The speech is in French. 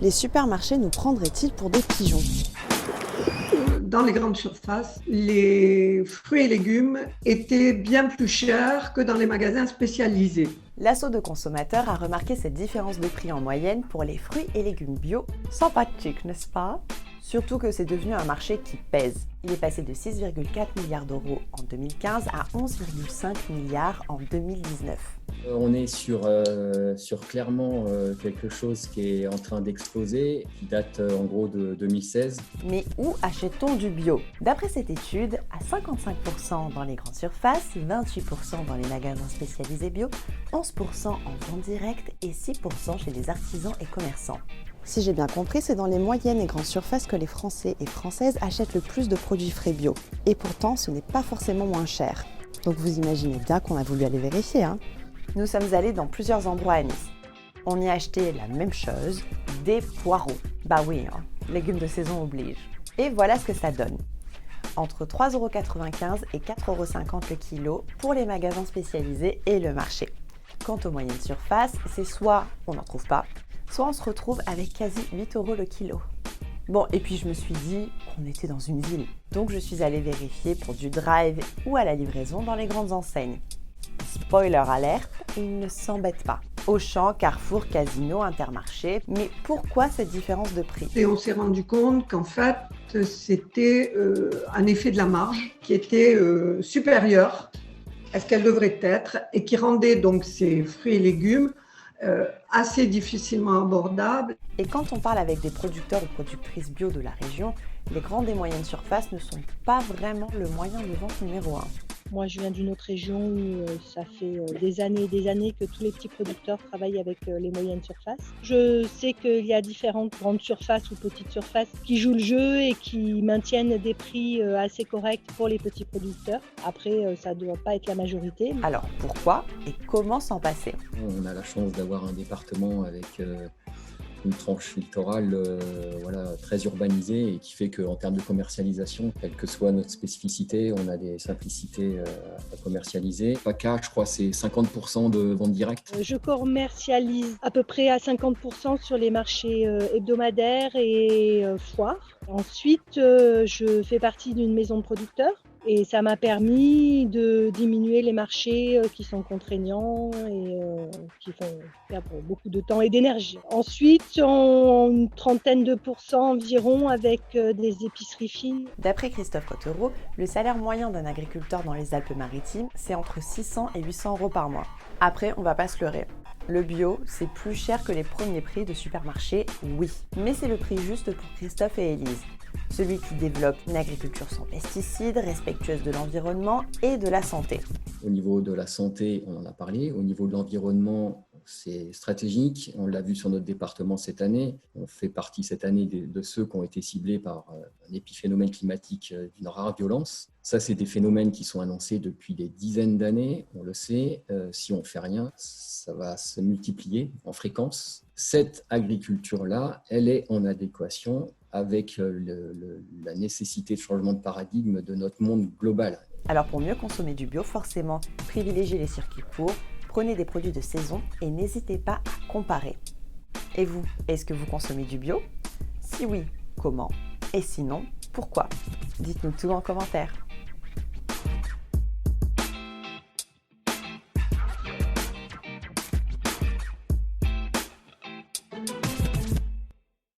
Les supermarchés nous prendraient-ils pour des pigeons? Dans les grandes surfaces, les fruits et légumes étaient bien plus chers que dans les magasins spécialisés. L'Asso de consommateurs a remarqué cette différence de prix en moyenne pour les fruits et légumes bio. Sympathique, n'est-ce pas? Surtout que c'est devenu un marché qui pèse. Il est passé de 6,4 milliards d'euros en 2015 à 11,5 milliards en 2019. On est sur clairement quelque chose qui est en train d'exploser, qui date en gros de 2016. Mais où achète-t-on du bio? D'après cette étude, à 55% dans les grandes surfaces, 28% dans les magasins spécialisés bio, 11% en vente directe et 6% chez les artisans et commerçants. Si j'ai bien compris, c'est dans les moyennes et grandes surfaces que les Français et Françaises achètent le plus de produits frais bio. Et pourtant, ce n'est pas forcément moins cher. Donc vous imaginez bien qu'on a voulu aller vérifier, hein. Nous sommes allés dans plusieurs endroits à Nice. On y a acheté la même chose, des poireaux. Bah oui, hein, légumes de saison oblige. Et voilà ce que ça donne. Entre 3,95 € et 4,50 € le kilo pour les magasins spécialisés et le marché. Quant aux moyennes surfaces, c'est soit on n'en trouve pas, soit on se retrouve avec quasi 8 € le kilo. Bon, et puis je me suis dit qu'on était dans une ville. Donc je suis allée vérifier pour du drive ou à la livraison dans les grandes enseignes. Spoiler alerte, ils ne s'embêtent pas. Auchan, Carrefour, Casino, Intermarché. Mais pourquoi cette différence de prix? Et on s'est rendu compte qu'en fait, c'était un effet de la marge qui était supérieur à ce qu'elle devrait être et qui rendait donc ces fruits et légumes assez difficilement abordables. Et quand on parle avec des producteurs ou productrices bio de la région, les grandes et moyennes surfaces ne sont pas vraiment le moyen de vente numéro 1. Moi, je viens d'une autre région où ça fait des années et des années que tous les petits producteurs travaillent avec les moyennes surfaces. Je sais qu'il y a différentes grandes surfaces ou petites surfaces qui jouent le jeu et qui maintiennent des prix assez corrects pour les petits producteurs. Après, ça ne doit pas être la majorité. Alors pourquoi et comment s'en passer? On a la chance d'avoir un département avec une tranche littorale très urbanisée et qui fait qu'en termes de commercialisation, quelle que soit notre spécificité, on a des simplicités à commercialiser. PACA, je crois, c'est 50% de vente directe. Je commercialise à peu près à 50% sur les marchés hebdomadaires et foires. Ensuite, je fais partie d'une maison de producteurs. Et ça m'a permis de diminuer les marchés qui sont contraignants et qui font perdre beaucoup de temps et d'énergie. Ensuite, une trentaine de pourcents environ avec des épiceries fines. D'après Christophe Cottereau, le salaire moyen d'un agriculteur dans les Alpes-Maritimes, c'est entre 600 et 800 € par mois. Après, on va pas se leurrer. Le bio, c'est plus cher que les premiers prix de supermarché, oui. Mais c'est le prix juste pour Christophe et Élise. Celui qui développe une agriculture sans pesticides, respectueuse de l'environnement et de la santé. Au niveau de la santé, on en a parlé. Au niveau de l'environnement, c'est stratégique. On l'a vu sur notre département cette année. On fait partie cette année de ceux qui ont été ciblés par un épiphénomène climatique d'une rare violence. Ça, c'est des phénomènes qui sont annoncés depuis des dizaines d'années. On le sait, si on ne fait rien, ça va se multiplier en fréquence. Cette agriculture-là, elle est en adéquation avec la nécessité de changement de paradigme de notre monde global. Alors pour mieux consommer du bio, forcément, privilégiez les circuits courts, prenez des produits de saison et n'hésitez pas à comparer. Et vous, est-ce que vous consommez du bio? Si oui, comment? Et sinon, pourquoi? Dites-nous tout en commentaire.